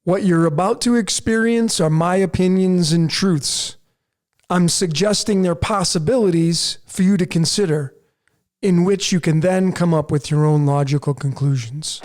What you're about to experience are my opinions and truths. I'm suggesting they're possibilities for you to consider, in which you can then come up with your own logical conclusions.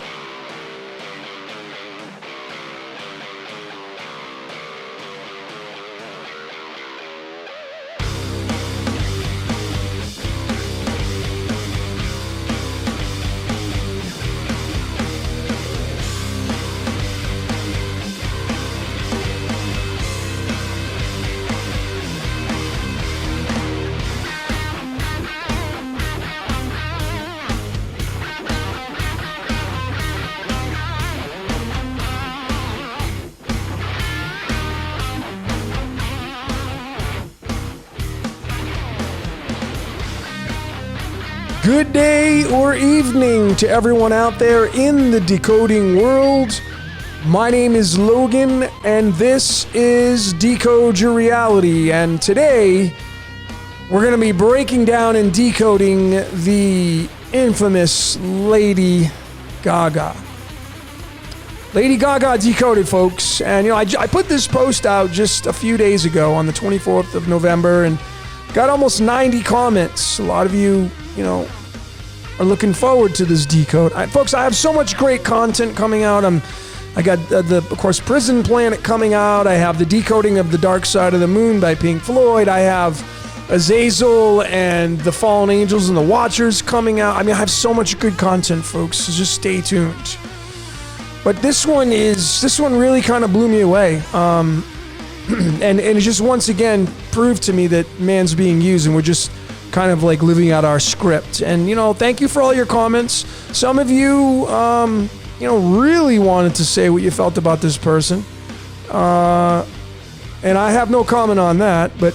Good day or evening to everyone out there in the decoding world. My name is Logan, and this is Decode Your Reality. And today, we're going to be breaking down and decoding the infamous Lady Gaga. Lady Gaga Decoded, folks. And, I put this post out just a few days ago on the 24th of November and got almost 90 comments. A lot of you, are looking forward to this decode. Folks, I have so much great content coming out. I got, of course, Prison Planet coming out. I have the decoding of The Dark Side of the Moon by Pink Floyd. I have Azazel and the Fallen Angels and the Watchers coming out. I have so much good content, folks. So just stay tuned. But this one really kind of blew me away. And it just once again proved to me that man's being used and we're just kind of like living out our script. And, thank you for all your comments. Some of you, really wanted to say what you felt about this person. And I have no comment on that, but,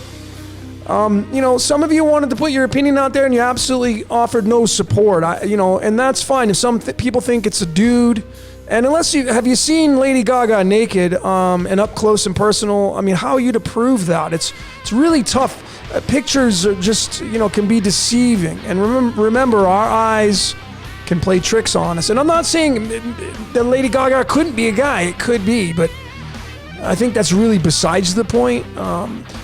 some of you wanted to put your opinion out there and you absolutely offered no support. And that's fine. If some people think it's a dude, and have you seen Lady Gaga naked, and up close and personal? How are you to prove that? It's really tough. Pictures are just, can be deceiving. And remember, our eyes can play tricks on us. And I'm not saying that Lady Gaga couldn't be a guy. It could be, but I think that's really besides the point.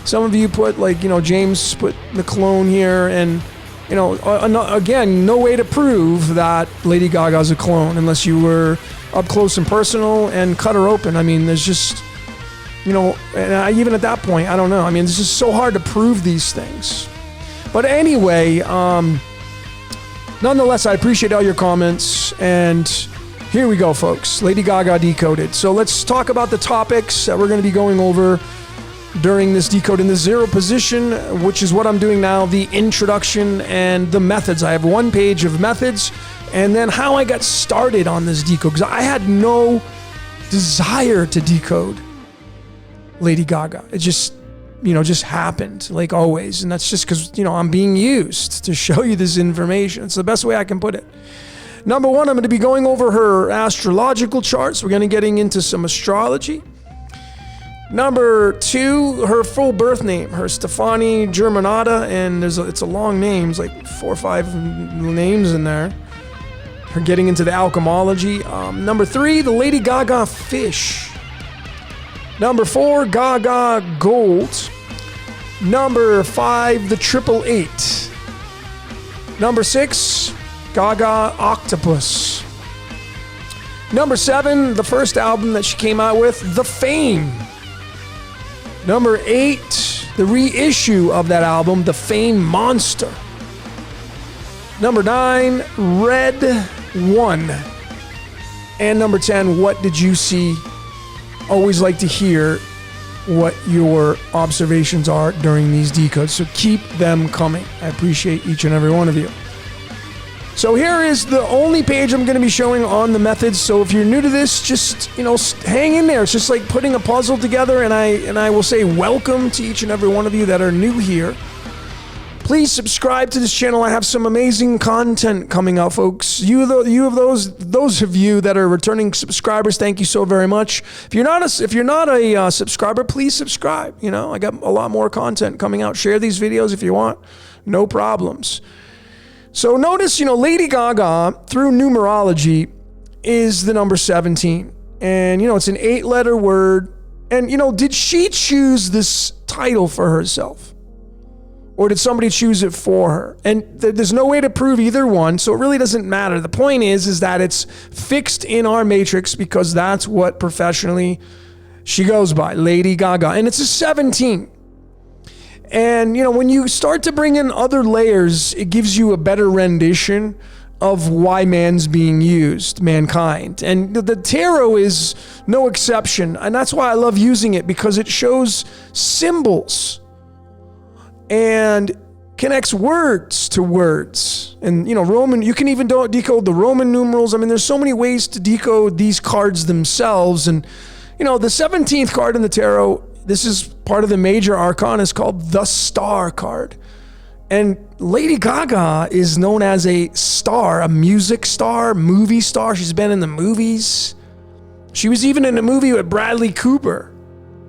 Some of you put, James put the clone here. And, again, no way to prove that Lady Gaga's a clone unless you were up close and personal and cut her open. There's just... and even at that point, I don't know. It's just so hard to prove these things. But anyway, nonetheless, I appreciate all your comments. And here we go, folks. Lady Gaga Decoded. So let's talk about the topics that we're going to be going over during this decode in the zero position, which is what I'm doing now, the introduction and the methods. I have one page of methods, and then how I got started on this decode, because I had no desire to decode Lady Gaga. It just happened, like always. And that's just because, I'm being used to show you this information. It's the best way I can put it. Number one, I'm going to be going over her astrological charts. We're going to be getting into some astrology. Number two, her full birth name, her Stefani Germanotta, and it's a long name. It's like 4 or 5 names in there. Her getting into the alchemology. Number three, the Lady Gaga fish. Number 4, Gaga Gold. Number 5, the 888. Number 6, Gaga Octopus. Number 7, the first album that she came out with, The Fame. Number 8, the reissue of that album, The Fame Monster. Number 9, Red 1. And number 10, What Did You See? Always like to hear what your observations are during these decodes, so keep them coming. I appreciate each and every one of you. So here is the only page I'm going to be showing on the methods. So if you're new to this, just hang in there. It's just like putting a puzzle together, and I will say welcome to each and every one of you that are new here. Please subscribe to this channel. I have some amazing content coming out, folks. Those of you that are returning subscribers, thank you so very much. If you're not a subscriber, please subscribe. I got a lot more content coming out. Share these videos if you want. No problems. So notice, Lady Gaga through numerology is the number 17. And, it's an 8-letter word. And, did she choose this title for herself? Or did somebody choose it for her? And there's no way to prove either one, so it really doesn't matter. The point is that it's fixed in our matrix because that's what professionally she goes by, Lady Gaga. And it's a 17. And, when you start to bring in other layers, it gives you a better rendition of why man's being used, mankind. And the tarot is no exception. And that's why I love using it, because it shows symbols and connects words to words. And, Roman, you can even decode the Roman numerals. I mean, there's so many ways to decode these cards themselves. And, the 17th card in the tarot, this is part of the major arcana, is called the Star card. And Lady Gaga is known as a star, a music star, movie star. She's been in the movies. She was even in a movie with Bradley Cooper,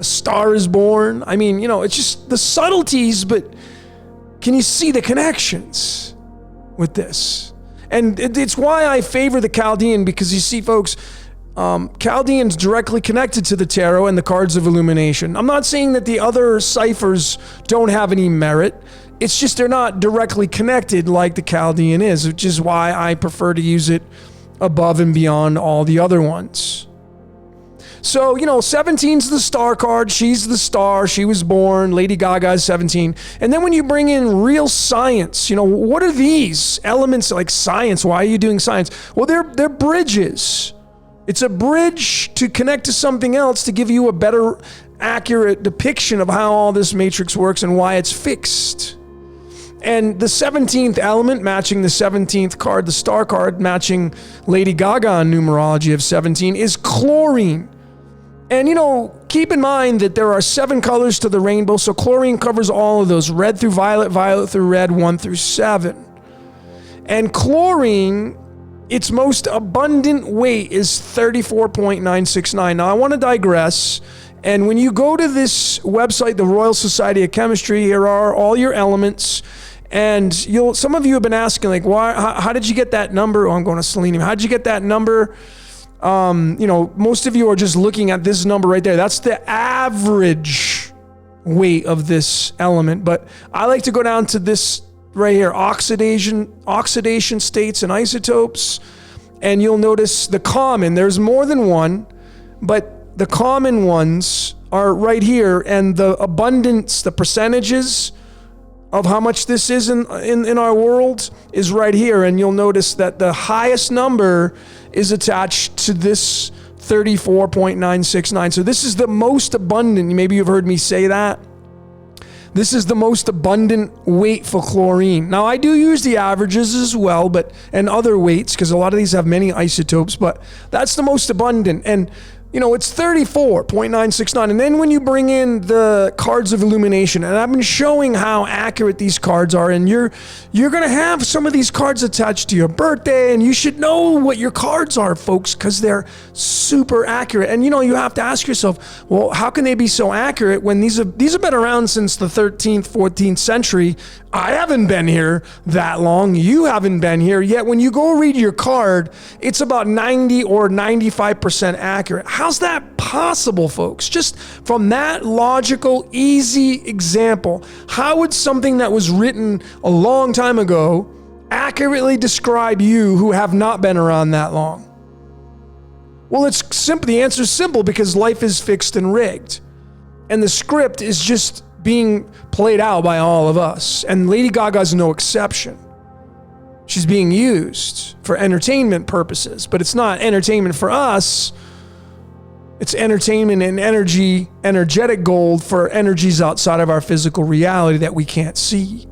A Star is Born. I mean, it's just the subtleties, but can you see the connections with this? And it's why I favor the Chaldean, because you see, folks, Chaldean's directly connected to the tarot and the cards of illumination. I'm not saying that the other ciphers don't have any merit. It's just they're not directly connected like the Chaldean is, which is why I prefer to use it above and beyond all the other ones. So, 17's the star card. She's the star. She was born. Lady Gaga is 17. And then when you bring in real science, what are these elements like science? Why are you doing science? Well, they're bridges. It's a bridge to connect to something else to give you a better, accurate depiction of how all this matrix works and why it's fixed. And the 17th element matching the 17th card, the star card matching Lady Gaga in numerology of 17, is chlorine. And, keep in mind that there are 7 colors to the rainbow, so chlorine covers all of those, red through violet, violet through red, 1 through 7. And chlorine, its most abundant weight is 34.969. Now, I want to digress. And when you go to this website, the Royal Society of Chemistry, here are all your elements. And some of you have been asking, like, why? How did you get that number? Oh, I'm going to selenium. How did you get that number? Most of you are just looking at this number right there. That's the average weight of this element. But I like to go down to this right here, oxidation states and isotopes. And you'll notice the common. There's more than one, but the common ones are right here. And the abundance, the percentages of how much this is in our world is right here. And you'll notice that the highest number is attached to this 34.969. So this is the most abundant. Maybe you've heard me say that. This is the most abundant weight for chlorine. Now, I do use the averages as well, and other weights, because a lot of these have many isotopes, but that's the most abundant. And it's 34.969. And then when you bring in the cards of illumination, and I've been showing how accurate these cards are, and you're going to have some of these cards attached to your birthday, and you should know what your cards are, folks, because they're super accurate. And, you have to ask yourself, well, how can they be so accurate when these have been around since the 13th, 14th century? I haven't been here that long. You haven't been here. Yet when you go read your card, it's about 90 or 95% accurate. How's that possible, folks? Just from that logical, easy example, how would something that was written a long time ago accurately describe you who have not been around that long? Well, it's simple. The answer is simple, because life is fixed and rigged. And the script is just being played out by all of us. And Lady Gaga is no exception. She's being used for entertainment purposes, but it's not entertainment for us. It's entertainment and energetic gold for energies outside of our physical reality that we can't see.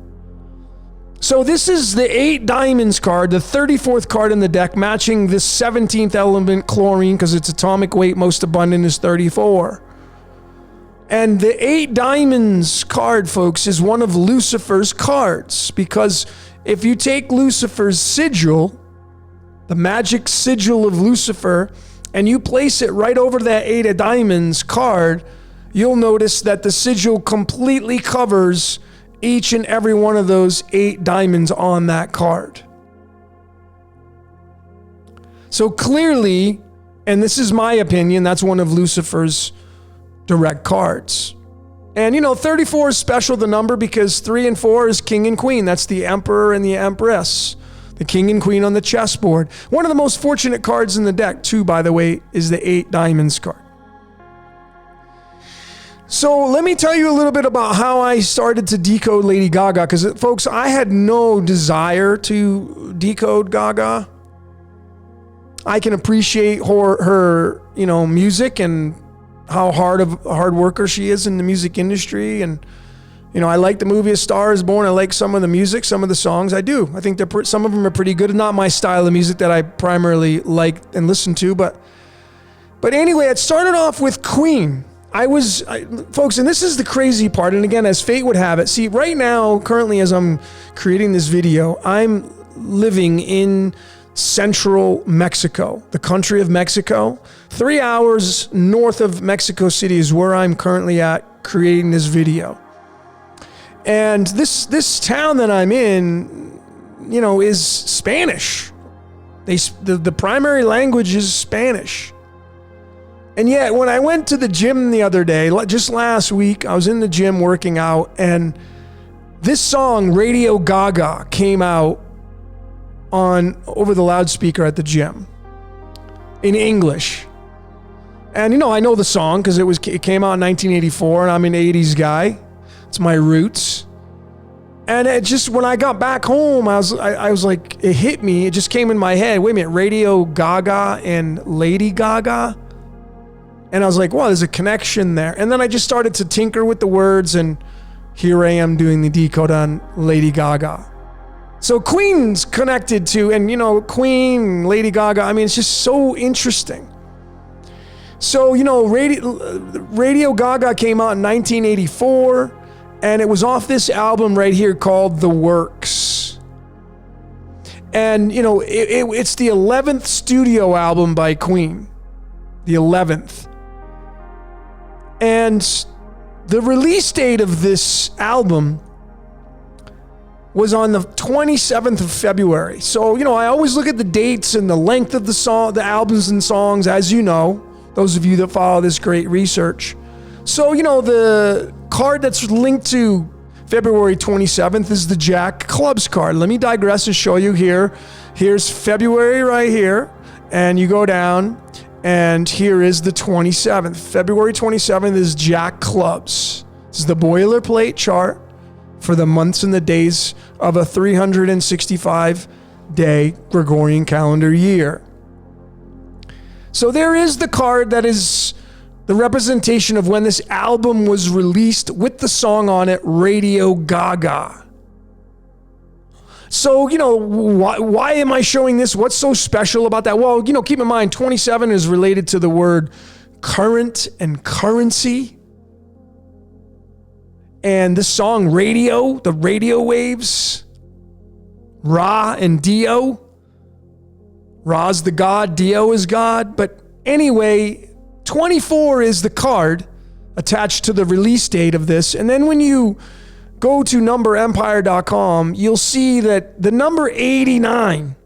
So this is the 8 diamonds card, the 34th card in the deck, matching this 17th element, chlorine, because its atomic weight most abundant is 34. And the 8 diamonds card, folks, is one of Lucifer's cards, because if you take Lucifer's sigil, the magic sigil of Lucifer, and you place it right over that 8 of diamonds card, you'll notice that the sigil completely covers each and every one of those 8 diamonds on that card. So clearly, And this is my opinion. That's one of Lucifer's direct cards. And, 34 is special, the number, because 3 and 4 is king and queen. That's the emperor and the empress. The king and queen on the chessboard. One of the most fortunate cards in the deck, too, by the way, is the 8 diamonds card. So let me tell you a little bit about how I started to decode Lady Gaga, because, folks, I had no desire to decode Gaga. I can appreciate her music and how hard worker she is in the music industry. And, I like the movie A Star is Born. I like some of the music, some of the songs. I do. I think some of them are pretty good. Not my style of music that I primarily like and listen to. But anyway, it started off with Queen. Folks, and this is the crazy part. And again, as fate would have it, see, right now, currently, as I'm creating this video, I'm living in central Mexico, the country of Mexico. 3 hours north of Mexico City is where I'm currently at creating this video. And this town that I'm in, is Spanish. The primary language is Spanish. And yet, when I went to the gym the other day, just last week, I was in the gym working out, and this song, Radio Gaga, came out over the loudspeaker at the gym in English. And, I know the song because it came out in 1984, and I'm an 80s guy. It's my roots. And it just, when I got back home, I was like, it hit me. It just came in my head. Wait a minute, Radio Gaga and Lady Gaga? And I was like, wow, there's a connection there. And then I just started to tinker with the words, and here I am doing the decode on Lady Gaga. So Queen's connected to, and Queen, Lady Gaga, it's just so interesting. So, Radio Gaga came out in 1984, and it was off this album right here called The Works. And, it's the 11th studio album by Queen. The 11th. And the release date of this album was on the 27th of February. So, I always look at the dates and the length of the albums and songs, as you know, those of you that follow this great research. So, the card that's linked to February 27th is the Jack Clubs card. Let me digress and show you here. Here's February right here, and you go down, and here is the 27th. February 27th is Jack Clubs. This is the boilerplate chart for the months and the days of a 365-day Gregorian calendar year. So there is the card that is the representation of when this album was released with the song on it, Radio Gaga. So, why am I showing this? What's so special about that? Well, keep in mind, 27 is related to the word current and currency. And this song, Radio, the radio waves, Ra and Dio. Ra's the God, Dio is God. But anyway, 24 is the card attached to the release date of this. And then when you go to numberempire.com, you'll see that the number 89,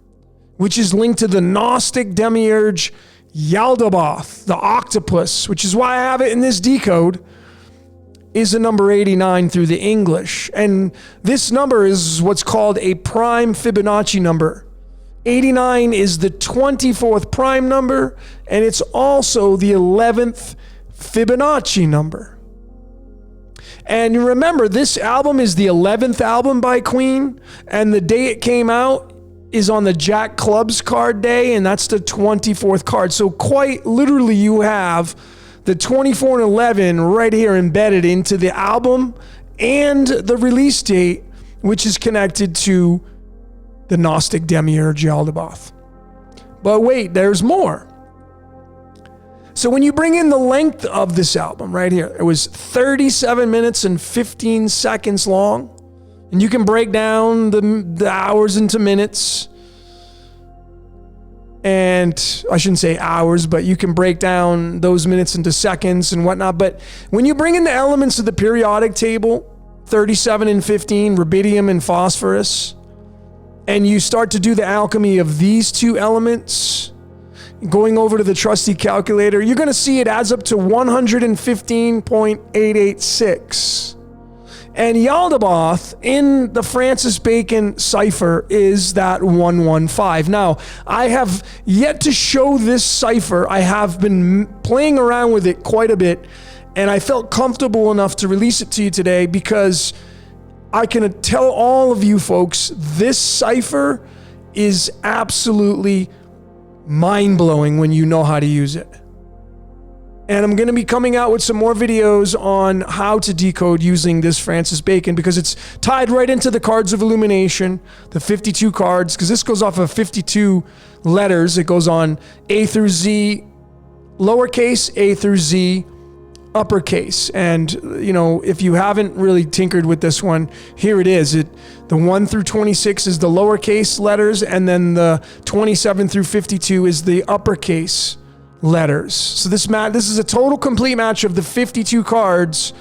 which is linked to the Gnostic demiurge Yaldabaoth, the octopus, which is why I have it in this decode, is the number 89 through the English. And this number is what's called a prime Fibonacci number. 89 is the 24th prime number, and it's also the 11th Fibonacci number. And you remember, this album is the 11th album by Queen, and the day it came out is on the Jack Clubs card day, and that's the 24th card. So quite literally, you have the 24 and 11 right here embedded into the album and the release date, which is connected to the Gnostic demiurge Yaldabaoth. But wait, there's more. So when you bring in the length of this album right here, it was 37 minutes and 15 seconds long. And you can break down the hours into minutes. And I shouldn't say hours, but you can break down those minutes into seconds and whatnot. But when you bring in the elements of the periodic table, 37 and 15, rubidium and phosphorus, and you start to do the alchemy of these two elements, going over to the trusty calculator, you're going to see it adds up to 115.886. And Yaldabaoth in the Francis Bacon cipher is that 115. Now, I have yet to show this cipher. I have been playing around with it quite a bit, and I felt comfortable enough to release it to you today because I can tell all of you folks, this cipher is absolutely mind-blowing when you know how to use it. And I'm going to be coming out with some more videos on how to decode using this Francis Bacon because it's tied right into the cards of illumination, the 52 cards, because this goes off of 52 letters. It goes on A through Z, lowercase, A through Z, uppercase. And, you know, if you haven't really tinkered with this one, here it is. The 1 through 26 is the lowercase letters, and then the 27 through 52 is the uppercase letters. So this is a total complete match of the 52 cards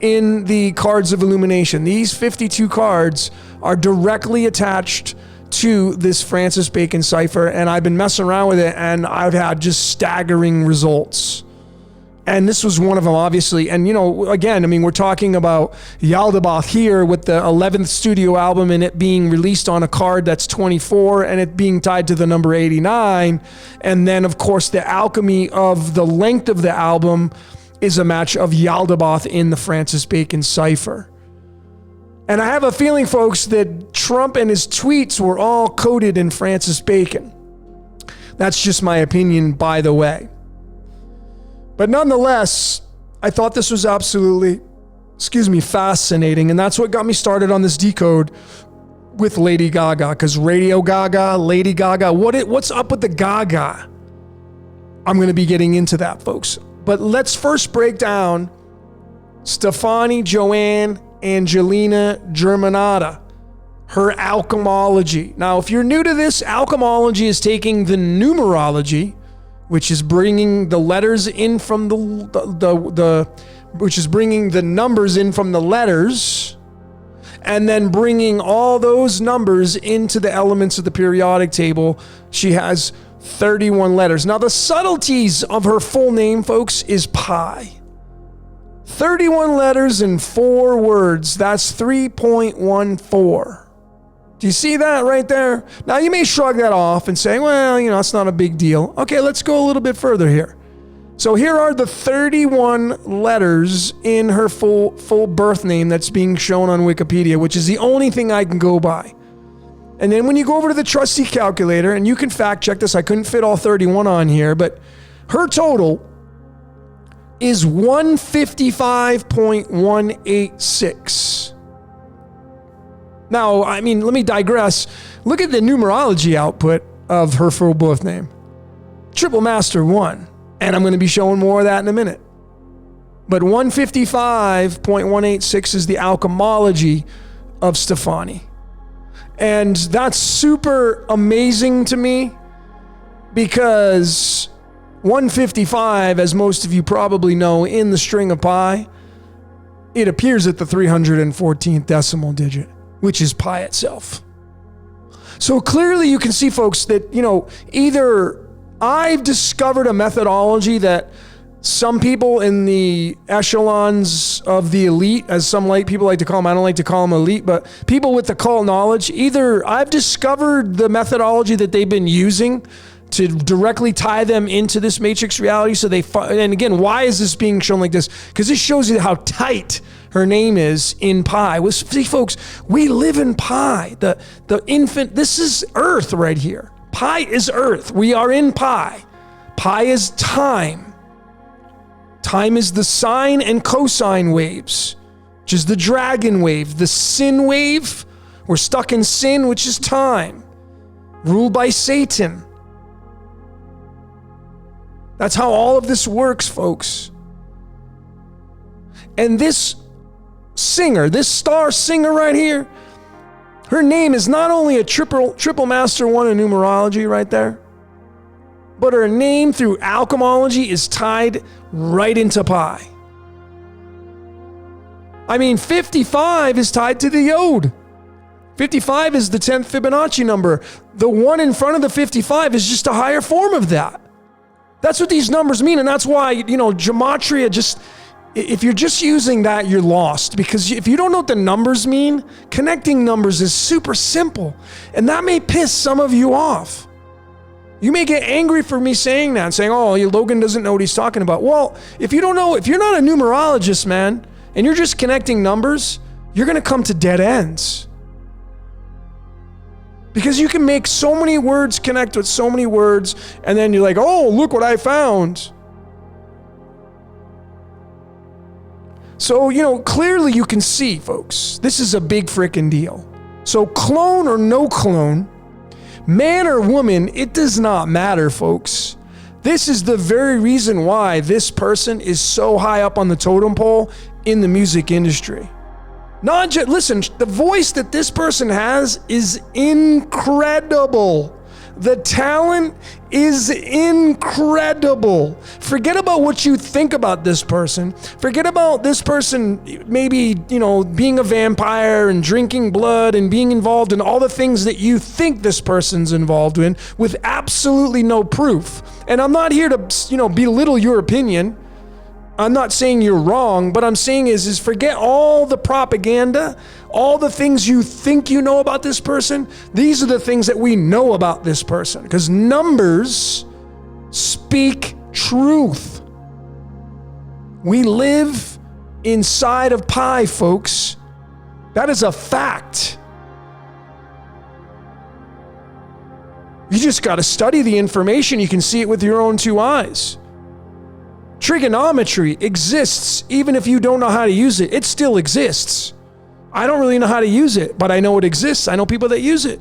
in the cards of illumination. These 52 cards are directly attached to this Francis Bacon cipher, and I've been messing around with it, and I've had just staggering results. And this was one of them, obviously. And, you know, again, I mean, we're talking about Yaldabaoth here with the 11th studio album and it being released on a card that's 24 and it being tied to the number 89. And then, of course, the alchemy of the length of the album is a match of Yaldabaoth in the Francis Bacon cipher. And I have a feeling, folks, that Trump and his tweets were all coded in Francis Bacon. That's just my opinion, by the way. But nonetheless, I thought this was absolutely, fascinating. And that's what got me started on this decode with Lady Gaga. Because Radio Gaga, Lady Gaga, what's up with the Gaga? I'm going to be getting into that, folks. But let's first break down Stefani Joanne Angelina Germanotta, her alchemology. Now, if you're new to this, alchemology is taking the numerology, which is bringing the letters in from which is bringing the numbers in from the letters, and then bringing all those numbers into the elements of the periodic table. She has 31 letters. Now, the subtleties of her full name, folks, is pi. 31 letters and 4 words. That's 3.14. Do you see that right there? Now, you may shrug that off and say, well, you know, it's not a big deal. Okay, let's go a little bit further here. So here are the 31 letters in her full birth name that's being shown on Wikipedia, which is the only thing I can go by. And then when you go over to the trusty calculator, and you can fact check this, I couldn't fit all 31 on here, but her total is 155.186. Now, I mean, let me digress. Look at the numerology output of her full birth name. Triple Master 1. And I'm going to be showing more of that in a minute. But 155.186 is the alchemology of Stefani. And that's super amazing to me because 155, as most of you probably know, in the string of pi, it appears at the 314th decimal digit, which is pi itself. So clearly you can see, folks, that, you know, either I've discovered a methodology that some people in the echelons of the elite, as some people like to call them, I don't like to call them elite, but people with the occult knowledge, either I've discovered the methodology that they've been using to directly tie them into this matrix reality. So and again, why is this being shown like this? Because this shows you how tight her name is in pi. See, folks, we live in pi. The infant, this is Earth right here. Pi is Earth. We are in pi. Pi is time. Time is the sine and cosine waves, which is the dragon wave. The sin wave, we're stuck in sin, which is time, ruled by Satan. That's how all of this works, folks. And this singer, this star singer right here, her name is not only a triple master 1 in numerology right there, but her name through alchemology is tied right into pi. I mean, 55 is tied to the yod. 55 is the 10th Fibonacci number. The 1 in front of the 55 is just a higher form of that. That's what these numbers mean. And that's why, gematria if you're just using that, you're lost. Because if you don't know what the numbers mean, connecting numbers is super simple. And that may piss some of you off. You may get angry for me saying that, saying, oh, Logan doesn't know what he's talking about. Well, if you don't know, if you're not a numerologist, man, and you're just connecting numbers, you're going to come to dead ends. Because you can make so many words connect with so many words, and then you're like, oh, look what I found. So, clearly you can see, folks, this is a big freaking deal. So clone or no clone, man or woman, it does not matter, folks. This is the very reason why this person is so high up on the totem pole in the music industry. Listen, the voice that this person has is incredible. The talent is incredible. Forget about what you think about this person. Forget about this person maybe, being a vampire and drinking blood and being involved in all the things that you think this person's involved in with absolutely no proof. And I'm not here to, belittle your opinion. I'm not saying you're wrong, but I'm saying is forget all the propaganda, all the things you think you know about this person. These are the things that we know about this person, because numbers speak truth. We live inside of pi, folks. That is a fact. You just got to study the information. You can see it with your own two eyes. Trigonometry exists even if you don't know how to use it. It still exists. I don't really know how to use it, but I know it exists. I know people that use it.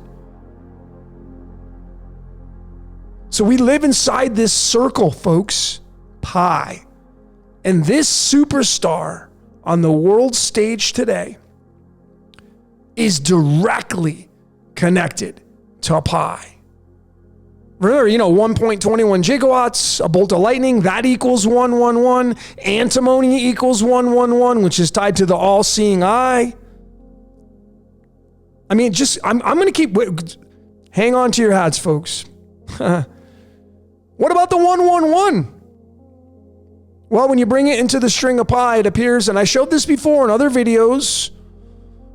So we live inside this circle, folks, pi. And this superstar on the world stage today is directly connected to pi. Remember, 1.21 gigawatts, a bolt of lightning, that equals 111. Antimony equals 111, which is tied to the all-seeing eye. I mean, I'm going to hang on to your hats, folks. What about the 111? Well, when you bring it into the string of pi, it appears, and I showed this before in other videos.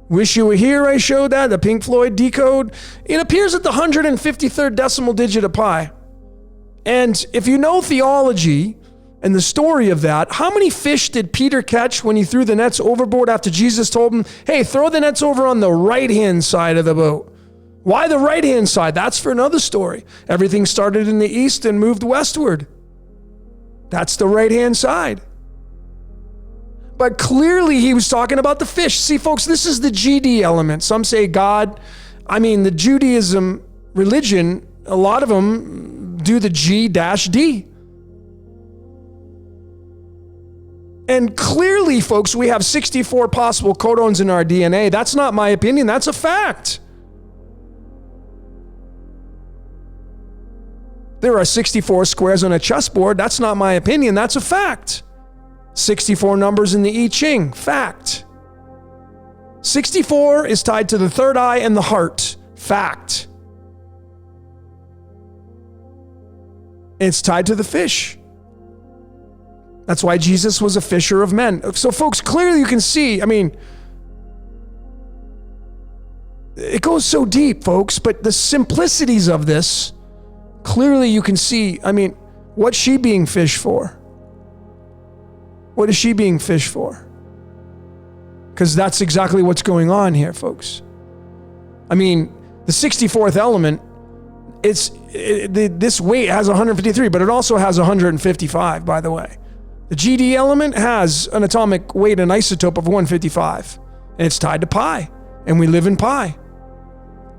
Wish You Were Here, I showed that, the Pink Floyd Decode. It appears at the 153rd decimal digit of pi. And if you know theology and the story of that, how many fish did Peter catch when he threw the nets overboard after Jesus told him, hey, throw the nets over on the right-hand side of the boat? Why the right-hand side? That's for another story. Everything started in the east and moved westward. That's the right-hand side. But clearly he was talking about the fish. See, folks, this is the GD element. Some say God. I mean, the Judaism religion, a lot of them do the G-D. And clearly, folks, we have 64 possible codons in our DNA. That's not my opinion. That's a fact. There are 64 squares on a chessboard. That's not my opinion. That's a fact. 64 numbers in the I Ching. Fact. 64 is tied to the third eye and the heart. Fact. It's tied to the fish. That's why Jesus was a fisher of men. So, folks, clearly you can see, it goes so deep, folks, but the simplicities of this, clearly you can see, what's she being fished for? What is she being fished for? Because that's exactly what's going on here, folks. The 64th element, this weight has 153, but it also has 155, by the way. The GD element has an atomic weight, an isotope of 155, and it's tied to pi, and we live in pi.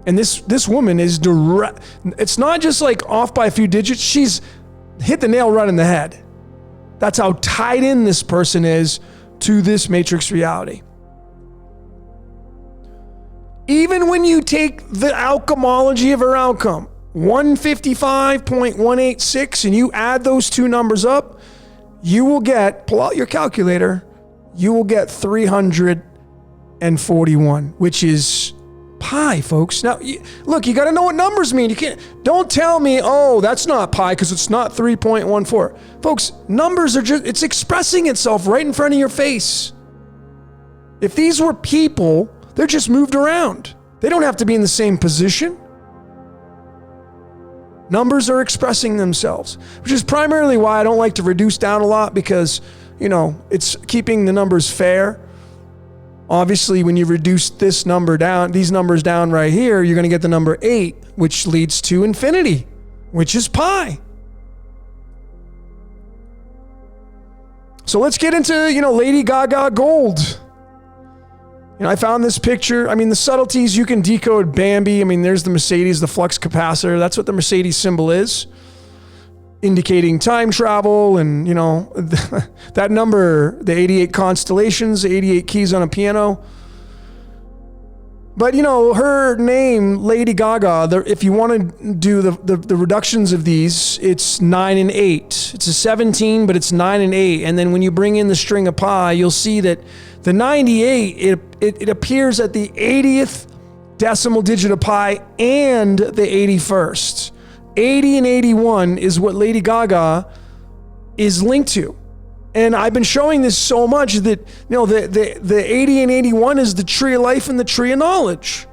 And this woman is direct. It's not just like off by a few digits. She's hit the nail right in the head. That's how tied in this person is to this matrix reality. Even when you take the alchemology of her outcome, 155.186, and you add those two numbers up, you will get, pull out your calculator, you will get 341, which is Pi, folks. Now, look, you got to know what numbers mean. Don't tell me, oh, that's not pi because it's not 3.14. Folks, numbers are it's expressing itself right in front of your face. If these were people, they're just moved around. They don't have to be in the same position. Numbers are expressing themselves, which is primarily why I don't like to reduce down a lot because, it's keeping the numbers fair. Obviously, when you reduce these numbers down right here, you're going to get the number 8, which leads to infinity, which is pi. So let's get into, Lady Gaga gold. I found this picture. The subtleties, you can decode Bambi. There's the Mercedes, the flux capacitor. That's what the Mercedes symbol is, indicating time travel and, that number, the 88 constellations, 88 keys on a piano. But, her name, Lady Gaga, if you want to do the reductions of these, it's 9 and 8. It's a 17, but it's 9 and 8. And then when you bring in the string of pi, you'll see that the 98, it appears at the 80th decimal digit of pi and the 81st. 80 and 81 is what Lady Gaga is linked to. And I've been showing this so much that, the 80 and 81 is the tree of life and the tree of knowledge.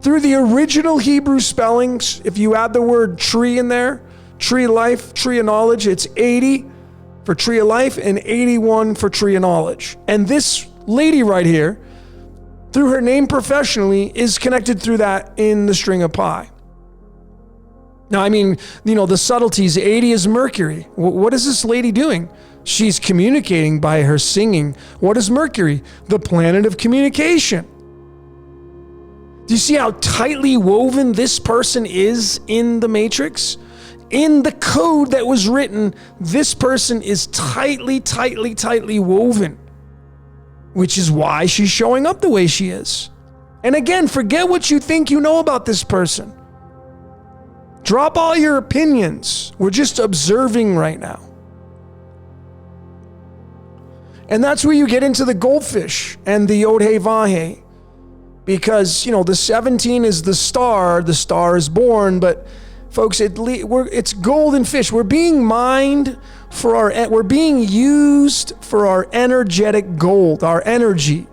Through the original Hebrew spellings, if you add the word tree in there, tree of life, tree of knowledge, it's 80 for tree of life and 81 for tree of knowledge. And this lady right here, through her name professionally, is connected through that in the string of pi. Now, the subtleties, 80 is Mercury. What is this lady doing? She's communicating by her singing. What is Mercury? The planet of communication. Do you see how tightly woven this person is in the matrix? In the code that was written, this person is tightly woven, which is why she's showing up the way she is. And again, forget what you think you know about this person. Drop all your opinions. We're just observing right now. And that's where you get into the goldfish and the Yod-Heh-Vah-Heh. Because, the 17 is the star is born, but folks, it's golden fish. We're being mined we're being used for our energetic gold, our energy.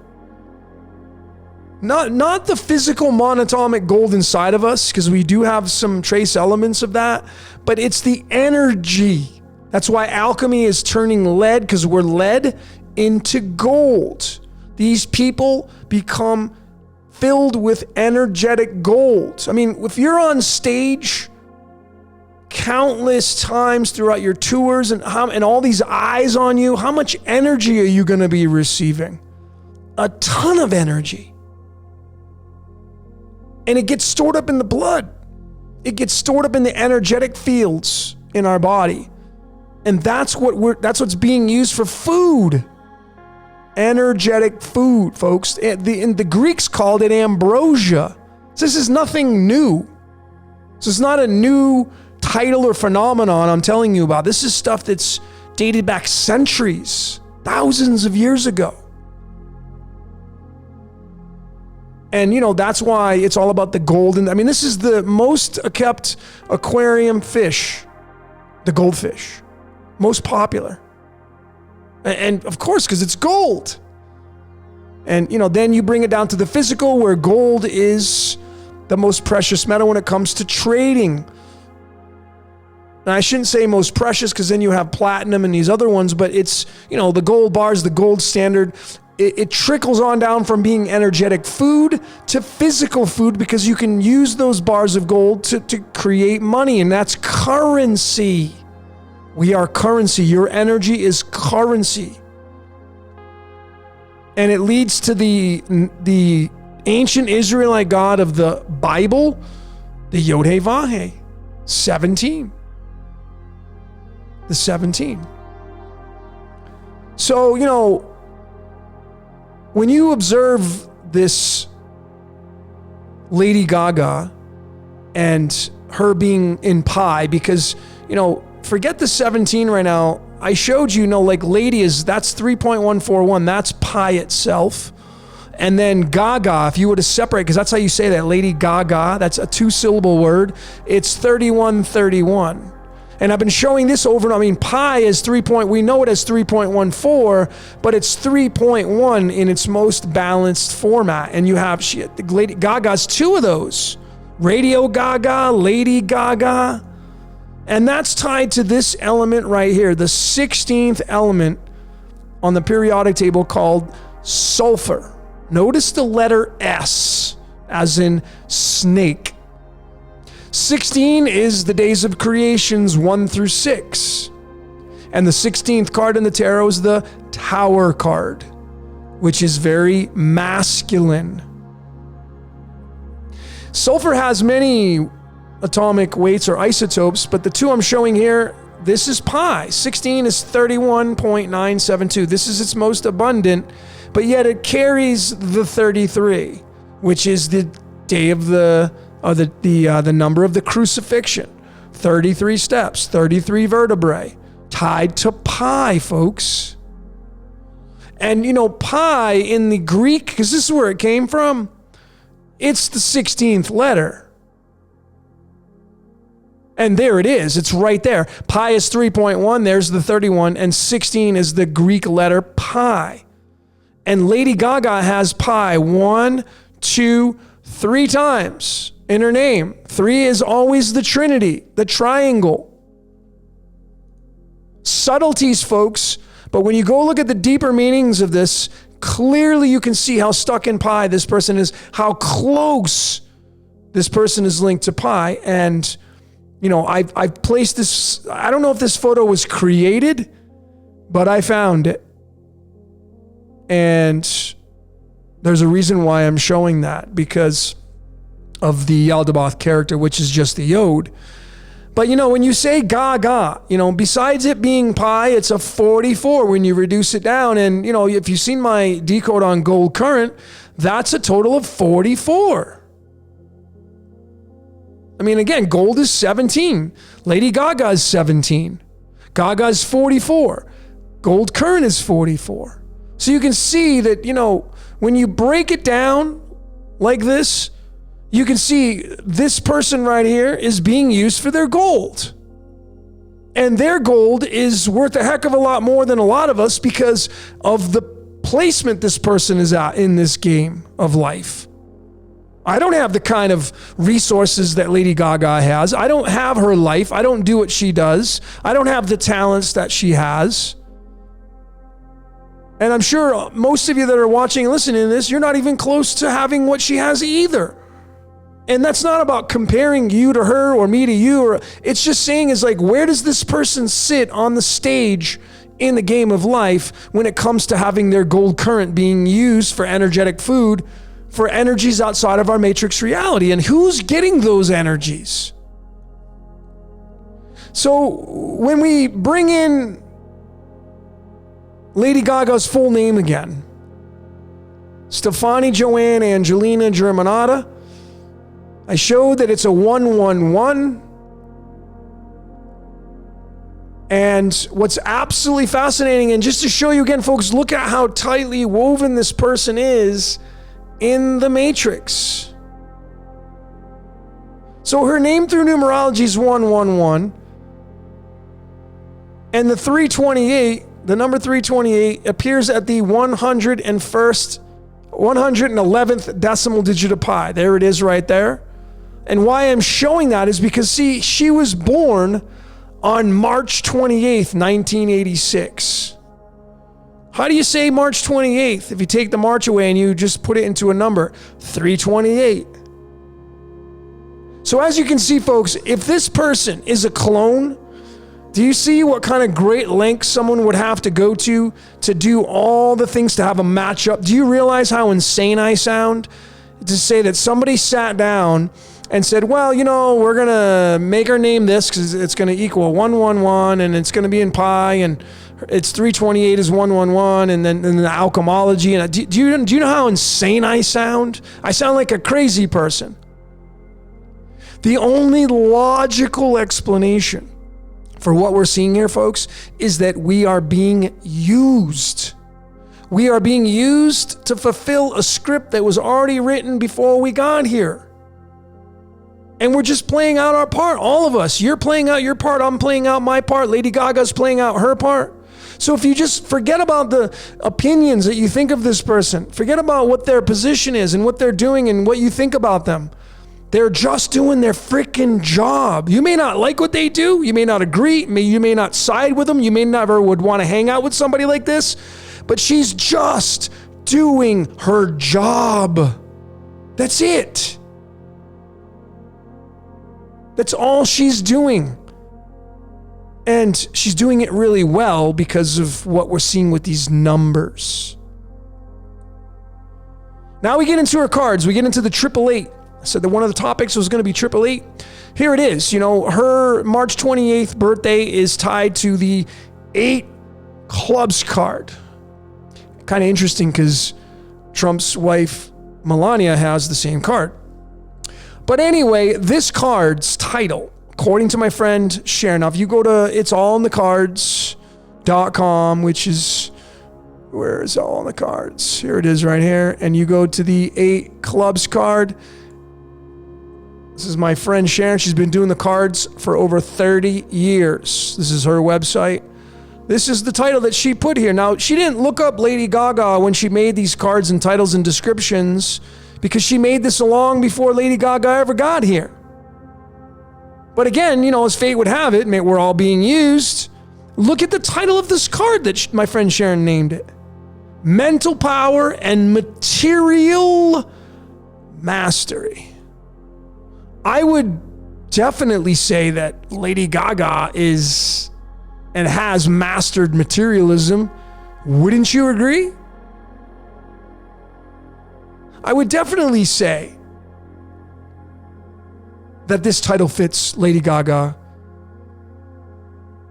Not the physical monatomic gold inside of us, because we do have some trace elements of that, but it's the energy. That's why alchemy is turning lead, because we're led into gold. These people become filled with energetic gold. If you're on stage countless times throughout your tours and all these eyes on you, how much energy are you going to be receiving? A ton of energy. And it gets stored up in the blood. It gets stored up in the energetic fields in our body. And that's what's being used for food. Energetic food, folks. The Greeks called it ambrosia. This is nothing new. This is not a new title or phenomenon I'm telling you about. This is stuff that's dated back centuries, thousands of years ago. And, that's why it's all about the golden. This is the most kept aquarium fish, the goldfish, most popular. And of course, because it's gold. And, then you bring it down to the physical, where gold is the most precious metal when it comes to trading. And I shouldn't say most precious, because then you have platinum and these other ones, but it's, the gold bars, the gold standard. It trickles on down from being energetic food to physical food, because you can use those bars of gold to create money, and that's currency. We are currency. Your energy is currency. And it leads to the ancient Israelite God of the Bible, the Yod-Heh-Vah-Heh, 17. The 17. So, when you observe this Lady Gaga and her being in pi, because, forget the 17 right now. I showed you, lady that's 3.141. That's pi itself. And then Gaga, if you were to separate, because that's how you say that, Lady Gaga, that's a 2-syllable word. It's 3131. And I've been showing this over and over. I mean, pi is we know it as 3.14, but it's 3.1 in its most balanced format. And you have Lady Gaga's 2 of those. Radio Gaga, Lady Gaga. And that's tied to this element right here, the 16th element on the periodic table called sulfur. Notice the letter S, as in snake. 16 is the days of creations 1 through 6. And the 16th card in the tarot is the Tower card, which is very masculine. Sulfur has many atomic weights or isotopes, but the 2 I'm showing here, this is pi. 16 is 31.972. This is its most abundant, but yet it carries the 33, which is the day of the number of the crucifixion. 33 steps, 33 vertebrae, tied to pi, folks. And pi in the Greek, because this is where it came from, it's the 16th letter. And there it is. It's right there. Pi is 3.1. There's the 31. And 16 is the Greek letter pi. And Lady Gaga has pi 1, 2, 3 times in her name. 3 is always the Trinity, the triangle. Subtleties, folks. But when you go look at the deeper meanings of this, clearly you can see how stuck in pi this person is, how close this person is linked to pi. And I've placed this, I don't know if this photo was created, but I found it. And there's a reason why I'm showing that, because of the Yaldabaoth character, which is just the Yod. But when you say Gaga, besides it being pi, it's a 44 when you reduce it down. And, if you've seen my decode on gold current, that's a total of 44. I mean, again, gold is 17. Lady Gaga is 17. Gaga is 44. Gold current is 44. So you can see that, when you break it down like this, you can see this person right here is being used for their gold. And their gold is worth a heck of a lot more than a lot of us because of the placement this person is at in this game of life. I don't have the kind of resources that Lady Gaga has. I don't have her life. I don't do what she does. I don't have the talents that she has. And I'm sure most of you that are watching and listening to this, you're not even close to having what she has either. And that's not about comparing you to her or me to you. Or it's just saying is like, where does this person sit on the stage in the game of life when it comes to having their gold current being used for energetic food, for energies outside of our matrix reality? And who's getting those energies? So when we bring in Lady Gaga's full name again, Stefani Joanne Angelina Germanotta, I showed that it's a 111. And what's absolutely fascinating, and just to show you again, folks, look at how tightly woven this person is in the matrix. So her name through numerology is 111. And the 328, the number 328, appears at the 111th decimal digit of pi. There it is right there. And why I'm showing that is because, see, she was born on March 28th, 1986. How do you say March 28th if you take the March away and you just put it into a number? 328. So as you can see, folks, if this person is a clone, do you see what kind of great lengths someone would have to go to do all the things to have a matchup? Do you realize how insane I sound? To say that somebody sat down and said, well, we're going to make our name this because it's going to equal 111 and it's going to be in pi and it's 328 is 111 and then the alchemology. And do you know how insane I sound? I sound like a crazy person. The only logical explanation for what we're seeing here, folks, is that we are being used. We are being used to fulfill a script that was already written before we got here. And we're just playing out our part, all of us. You're playing out your part, I'm playing out my part, Lady Gaga's playing out her part. So if you just forget about the opinions that you think of this person, forget about what their position is and what they're doing and what you think about them. They're just doing their freaking job. You may not like what they do. You may not agree. You may not side with them. You may never would want to hang out with somebody like this. But she's just doing her job. That's it. That's all she's doing. And she's doing it really well because of what we're seeing with these numbers. Now we get into her cards. We get into the 888. I said that one of the topics was going to be 888. Here it is. You know, her March 28th birthday is tied to the 8 clubs card. Kind of interesting because Trump's wife, Melania, has the same card. But anyway, this card's title, according to my friend Sharon, now if you go to it'sallinthecards.com, which is, where is all in the cards? Here it is right here. And you go to the 8 clubs card. This is my friend Sharon. She's been doing the cards for over 30 years. This is her website. This is the title that she put here. Now, she didn't look up Lady Gaga when she made these cards and titles and descriptions because she made this long before Lady Gaga ever got here. But again, you know, as fate would have it, we're all being used. Look at the title of this card that my friend Sharon named it. Mental Power and Material Mastery. I would definitely say that Lady Gaga is and has mastered materialism. Wouldn't you agree? I would definitely say that this title fits Lady Gaga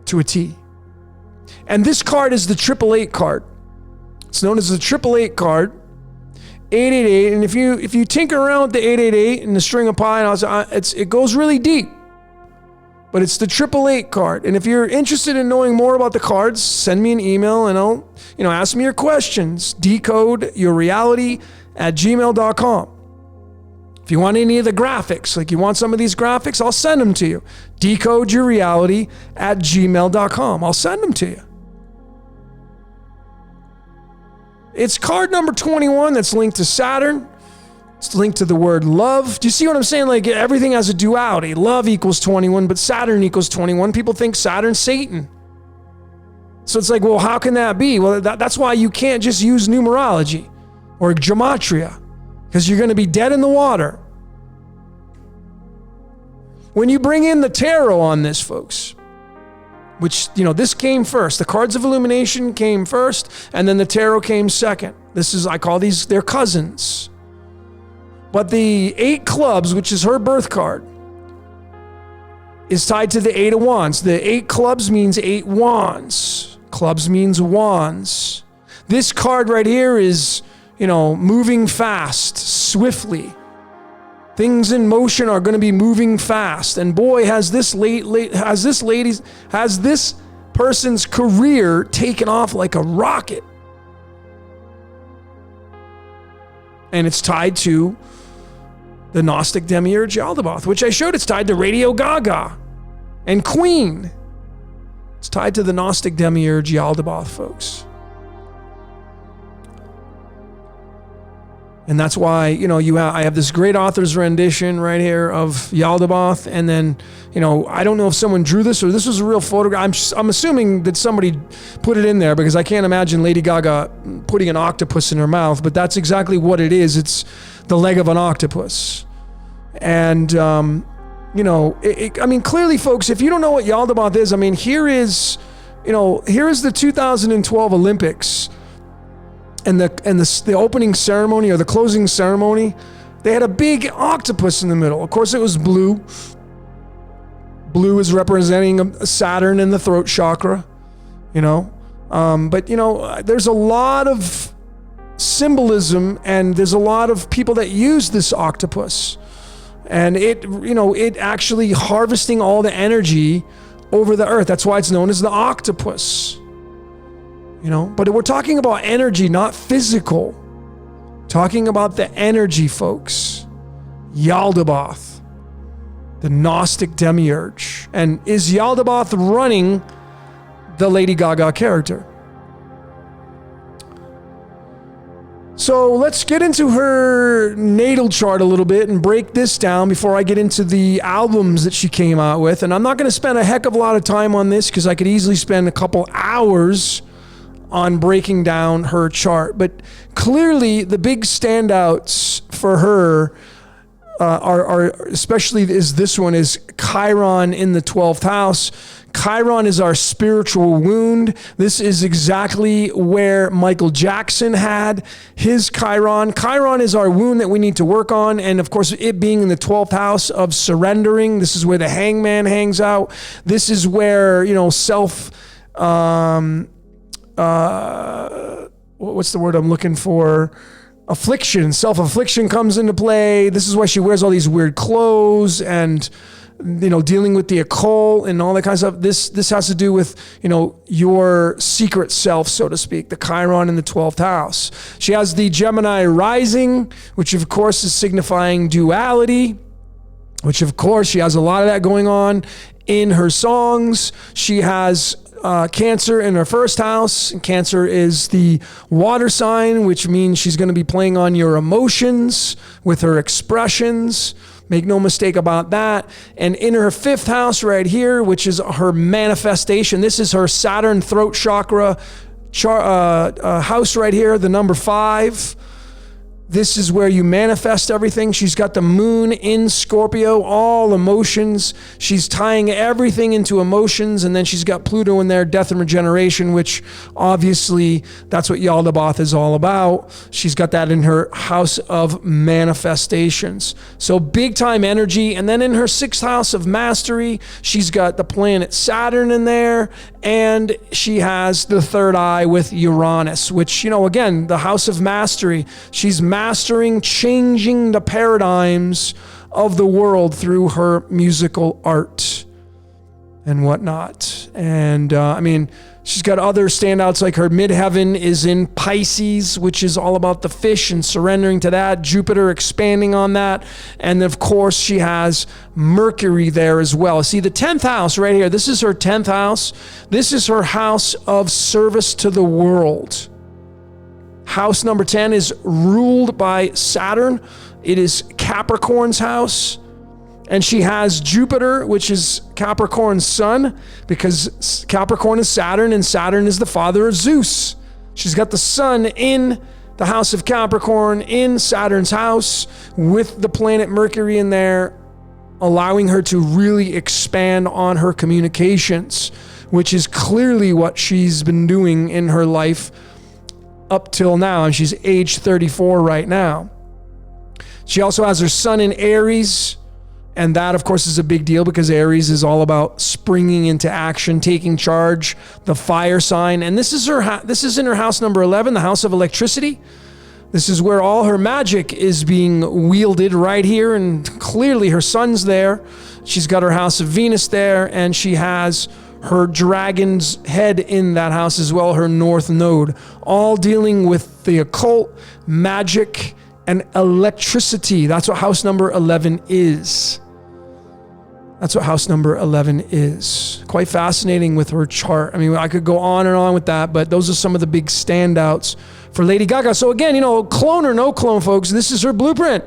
to a T. And this card is the 888 card. It's known as the 888 card. 888, and if you tinker around with the 888 and the string of pi, it goes really deep. But it's the 888 card. And if you're interested in knowing more about the cards, send me an email and I'll, ask me your questions. decodeyourreality@gmail.com. If you want any of the graphics, like you want some of these graphics, I'll send them to you. decodeyourreality@gmail.com. I'll send them to you. It's card number 21 that's linked to Saturn. It's linked to the word love. Do you see what I'm saying? Like everything has a duality. Love equals 21, but Saturn equals 21. People think Saturn's Satan. So it's like, well, how can that be? Well, that's why you can't just use numerology or gematria, because you're going to be dead in the water. When you bring in the tarot on this, folks, which, this came first. The cards of illumination came first, and then the tarot came second. I call these, they're cousins. But the 8 clubs, which is her birth card, is tied to the 8 of wands. The 8 clubs means 8 wands. Clubs means wands. This card right here is, moving fast, swiftly. Things in motion are going to be moving fast. And boy, has this person's career taken off like a rocket. And it's tied to the Gnostic demiurge Yaldabaoth, which I showed. It's tied to Radio Gaga and Queen. It's tied to the Gnostic demiurge Yaldabaoth, folks. And that's why, I have this great author's rendition right here of Yaldabaoth. And then, I don't know if someone drew this or this was a real photograph. I'm assuming that somebody put it in there because I can't imagine Lady Gaga putting an octopus in her mouth, but that's exactly what it is. It's the leg of an octopus. And, clearly, folks, if you don't know what Yaldabaoth is, here is the 2012 Olympics. And the opening ceremony or the closing ceremony, they had a big octopus in the middle. Of course, it was blue. Blue is representing Saturn and the throat chakra, But, there's a lot of symbolism and there's a lot of people that use this octopus. And it actually harvesting all the energy over the earth. That's why it's known as the octopus. But we're talking about energy, not physical. Talking about the energy, folks. Yaldabaoth, the Gnostic demiurge. And is Yaldabaoth running the Lady Gaga character? So let's get into her natal chart a little bit and break this down before I get into the albums that she came out with. And I'm not going to spend a heck of a lot of time on this because I could easily spend a couple hours on breaking down her chart. But clearly the big standouts for her are especially is this one is Chiron in the 12th house. Chiron is our spiritual wound. This is exactly where Michael Jackson had his Chiron. Chiron is our wound that we need to work on. And of course, it being in the 12th house of surrendering, this is where the hangman hangs out. This is where, what's the word I'm looking for? Affliction, self-affliction comes into play. This is why she wears all these weird clothes and, dealing with the occult and all that kind of stuff. This has to do with, your secret self, so to speak, the Chiron in the 12th house. She has the Gemini rising, which of course is signifying duality, which of course she has a lot of that going on in her songs. She has Cancer in her first house. And Cancer is the water sign, which means she's going to be playing on your emotions with her expressions. Make no mistake about that. And in her fifth house right here, which is her manifestation, this is her Saturn throat chakra house right here, the number 5. This is where you manifest everything. She's got the moon in Scorpio, all emotions. She's tying everything into emotions. And then she's got Pluto in there, death and regeneration, which obviously that's what Yaldabaoth is all about. She's got that in her house of manifestations. So big time energy. And then in her 6th house of mastery, she's got the planet Saturn in there. And she has the third eye with Uranus, which, again, the house of mastery. She's mastering, changing the paradigms of the world through her musical art and whatnot. And she's got other standouts like her midheaven is in Pisces, which is all about the fish and surrendering to that. Jupiter expanding on that. And of course, she has Mercury there as well. See, the 10th house right here, this is her 10th house. This is her house of service to the world. House number 10 is ruled by Saturn. It is Capricorn's house. And she has Jupiter, which is Capricorn's sun, because Capricorn is Saturn, and Saturn is the father of Zeus. She's got the sun in the house of Capricorn, in Saturn's house, with the planet Mercury in there, allowing her to really expand on her communications, which is clearly what she's been doing in her life up till now. And she's age 34 right now. She also has her sun in Aries. And that, of course, is a big deal because Aries is all about springing into action, taking charge, the fire sign. And this is in her house number 11, the house of electricity. This is where all her magic is being wielded right here. And clearly her sun's there. She's got her house of Venus there. And she has her dragon's head in that house as well, her north node. All dealing with the occult, magic, and electricity. That's what house number 11 is. That's what house number 11 is. Quite fascinating with her chart. I could go on and on with that, but those are some of the big standouts for Lady Gaga. So again, clone or no clone, folks, this is her blueprint.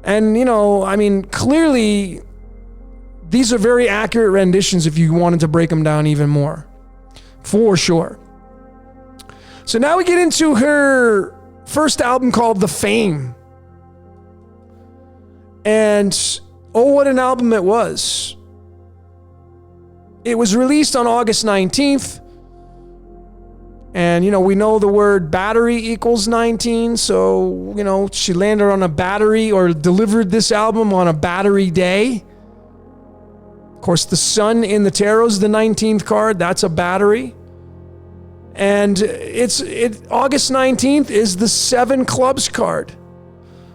And, clearly these are very accurate renditions if you wanted to break them down even more. For sure. So now we get into her first album called The Fame. And oh, what an album it was. It was released on August 19th. And, we know the word battery equals 19. So, she landed on a battery or delivered this album on a battery day. Of course, the sun in the tarot is the 19th card. That's a battery. And August 19th is the 7 clubs card.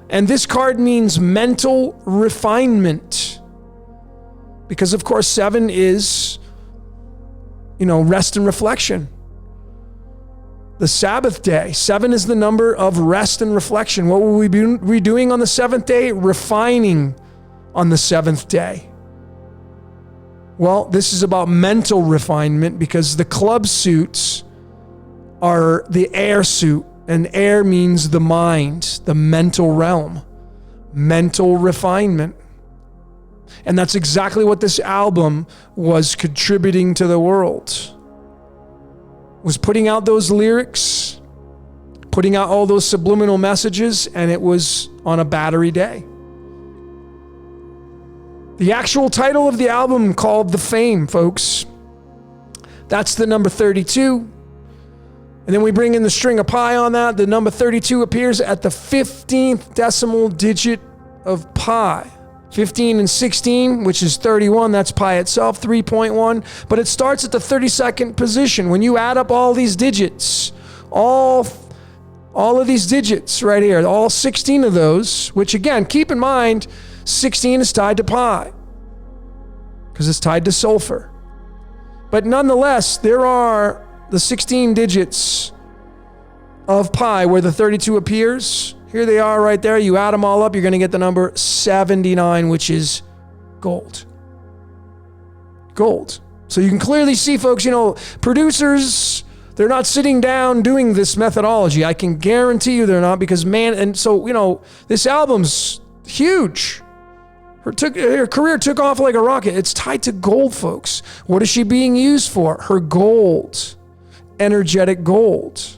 And this card means mental refinement. Because, of course, 7 is, rest and reflection. the Sabbath day. 7 is the number of rest and reflection. What will we be doing on the 7th day? Refining on the 7th day. Well, this is about mental refinement because the club suits are the air suit, and air means the mind, the mental realm, mental refinement. And that's exactly what this album was contributing to the world. Was putting out those lyrics, putting out all those subliminal messages, and it was on a battery day. The actual title of the album called The Fame, folks. That's the number 32. And then we bring in the string of pi on that. The number 32 appears at the 15th decimal digit of pi. 15 and 16, which is 31, that's pi itself, 3.1. But it starts at the 32nd position. When you add up all these digits, all of these digits right here, all 16 of those, which again, keep in mind, 16 is tied to pi because it's tied to sulfur. But nonetheless, there are the 16 digits of pi where the 32 appears. Here they are right there. You add them all up, you're going to get the number 79, which is gold. Gold. So you can clearly see, folks, producers, they're not sitting down doing this methodology. I can guarantee you they're not because, and so, this album's huge. Her career took off like a rocket. It's tied to gold, folks. What is she being used for? Her gold. Energetic gold.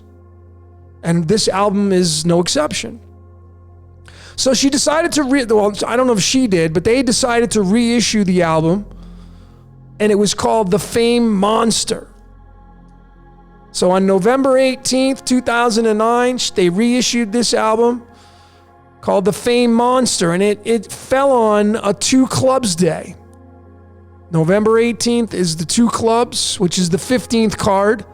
And this album is no exception. So she decided to I don't know if she did, but they decided to reissue the album, and it was called The Fame Monster. So on November 18th, 2009, they reissued this album called The Fame Monster, and it fell on a 2 clubs day. November 18th is the 2 clubs, which is the 15th card.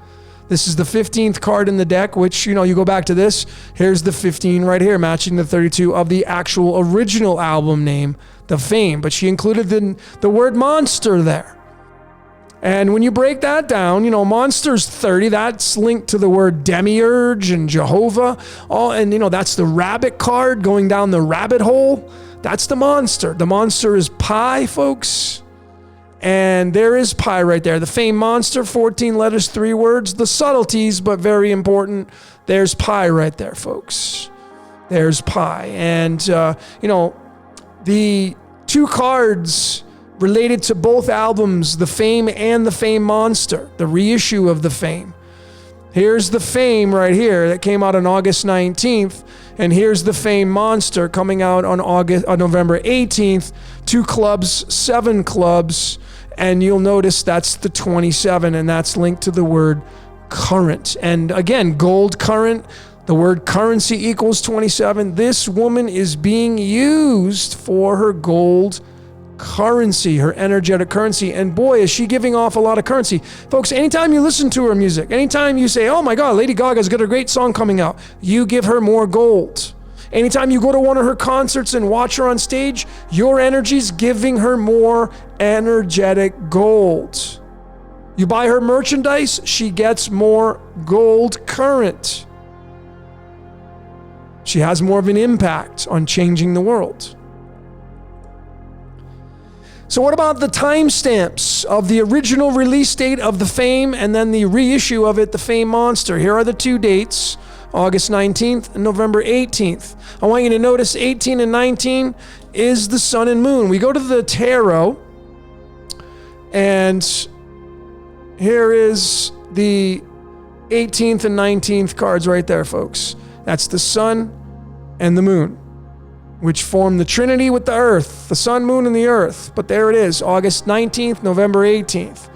This is the 15th card in the deck, which, you go back to this. Here's the 15 right here, matching the 32 of the actual original album name, The Fame. But she included the word monster there. And when you break that down, monster's 30. That's linked to the word demiurge and Jehovah. And that's the rabbit card going down the rabbit hole. That's the monster. The monster is pi, folks. And there is pi right there. The Fame Monster, 14 letters, 3 words. The subtleties, but very important. There's pi right there, folks. There's pi. And, the 2 cards related to both albums, The Fame and The Fame Monster, the reissue of The Fame. Here's The Fame right here that came out on August 19th. And here's The Fame Monster coming out on November 18th. 2 clubs, 7 clubs. And you'll notice that's the 27, and that's linked to the word current. And again, gold current, the word currency equals 27. This woman is being used for her gold currency, her energetic currency. And boy, is she giving off a lot of currency. Folks, anytime you listen to her music, anytime you say, oh my God, Lady Gaga's got a great song coming out, you give her more gold. Anytime you go to one of her concerts and watch her on stage, your energy's giving her more energetic gold. You buy her merchandise, she gets more gold current. She has more of an impact on changing the world. So what about the timestamps of the original release date of The Fame and then the reissue of it, The Fame Monster? Here are the 2 dates. August 19th and November 18th. I want you to notice 18 and 19 is the sun and moon. We go to the tarot, and here is the 18th and 19th cards right there, folks. That's the sun and the moon, which form the Trinity with the earth, the sun, moon, and the earth. But there it is, August 19th, November 18th.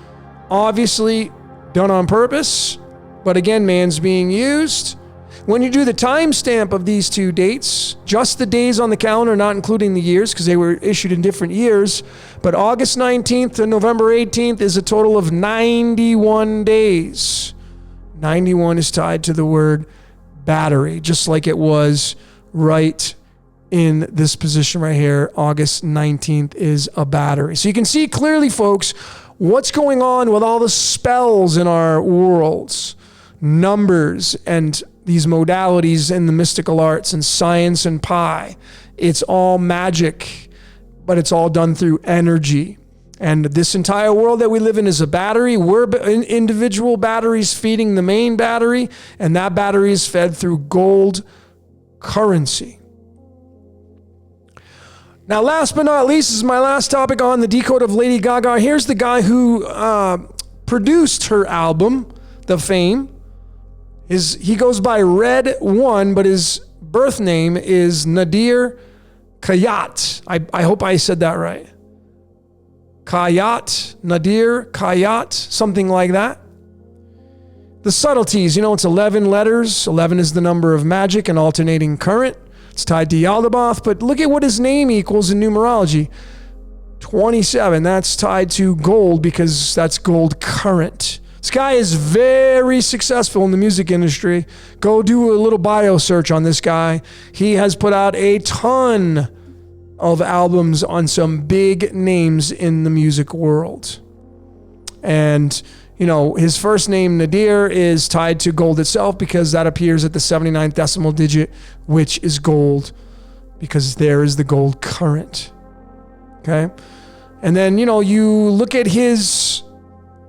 Obviously done on purpose, but again, man's being used. When you do the timestamp of these 2 dates, just the days on the calendar, not including the years, because they were issued in different years, but August 19th to November 18th is a total of 91 days. 91 is tied to the word battery, just like it was right in this position right here. August 19th is a battery. So you can see clearly, folks, what's going on with all the spells in our worlds. numbers and these modalities in the mystical arts and science and pi. It's all magic, but it's all done through energy. And this entire world that we live in is a battery. We're individual batteries feeding the main battery, and that battery is fed through gold currency. Now, last but not least, this is my last topic on the Decode of Lady Gaga. Here's the guy who produced her album, The Fame. He goes by Red One, but his birth name is Nadir Kayat. I hope I said that right. Kayat, Nadir Kayat, something like that. The subtleties, it's 11 letters. 11 is the number of magic and alternating current. It's tied to Yaldabaoth, but look at what his name equals in numerology. 27, that's tied to gold because that's gold current. This guy is very successful in the music industry. Go do a little bio search on this guy. He has put out a ton of albums on some big names in the music world. And, his first name, Nadir, is tied to gold itself because that appears at the 79th decimal digit, which is gold, because there is the gold current. Okay? And then, you look at his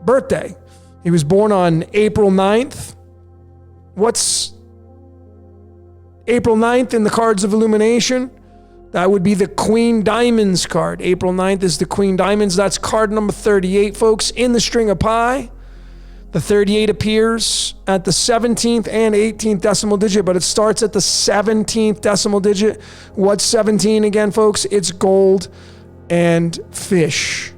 birthday. He was born on April 9th. What's April 9th in the cards of illumination? That would be the Queen Diamonds card. April 9th is the Queen Diamonds. That's card number 38, folks, in the string of pi. The 38 appears at the 17th and 18th decimal digit, but it starts at the 17th decimal digit. What's 17 again, folks? It's gold and fish.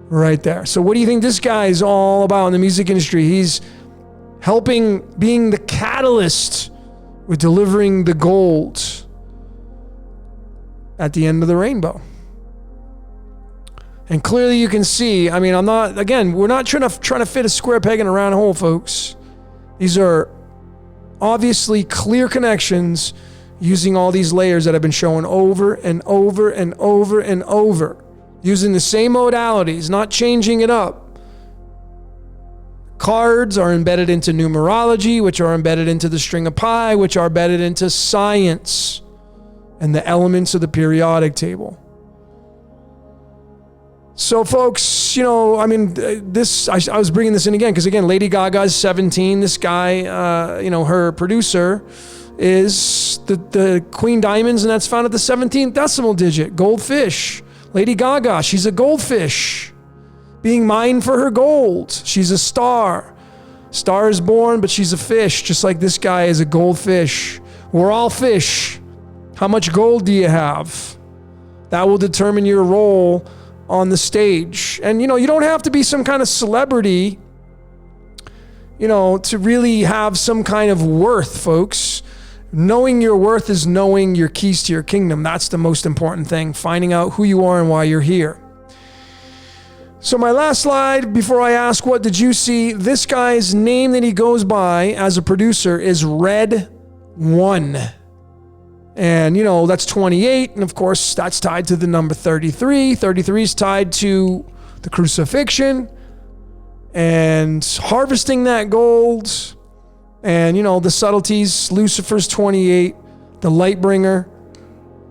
Right there. So what do you think this guy is all about in the music industry? He's helping, being the catalyst with delivering the gold at the end of the rainbow. And clearly you can see, we're not trying to fit a square peg in a round hole, folks. These are obviously clear connections using all these layers that have been shown over and over and over and over. Using the same modalities, not changing it up. Cards are embedded into numerology, which are embedded into the string of pi, which are embedded into science and the elements of the periodic table. So, folks, I was bringing this in again because, Lady Gaga is 17. This guy, her producer is the Queen Diamonds, and that's found at the 17th decimal digit, goldfish. Lady Gaga, she's a goldfish, being mined for her gold. She's a star. Star is born, but she's a fish, just like this guy is a goldfish. We're all fish. How much gold do you have? That will determine your role on the stage. And, you don't have to be some kind of celebrity, to really have some kind of worth, folks. Knowing your worth is knowing your keys to your kingdom. That's the most important thing, finding out who you are and why you're here. So my last slide, before I ask what did you see, this guy's name that he goes by as a producer is Red One. And, that's 28. And, of course, that's tied to the number 33. 33 is tied to the crucifixion and harvesting that gold. And, the subtleties, Lucifer's 28, the light bringer,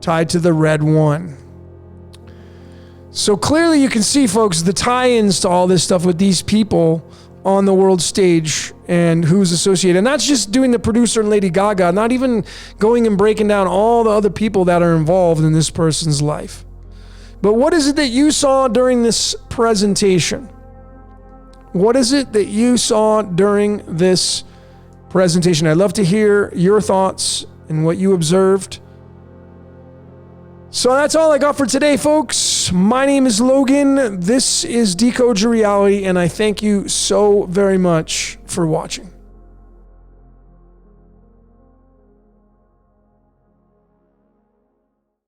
tied to the Red One. So clearly you can see, folks, the tie-ins to all this stuff with these people on the world stage and who's associated. And that's just doing the producer and Lady Gaga, not even going and breaking down all the other people that are involved in this person's life. But what is it that you saw during this presentation? What is it that you saw during this presentation? I'd love to hear your thoughts and what you observed. So that's all I got for today, folks. My name is Logan. This is Decode Your Reality, and I thank you so very much for watching.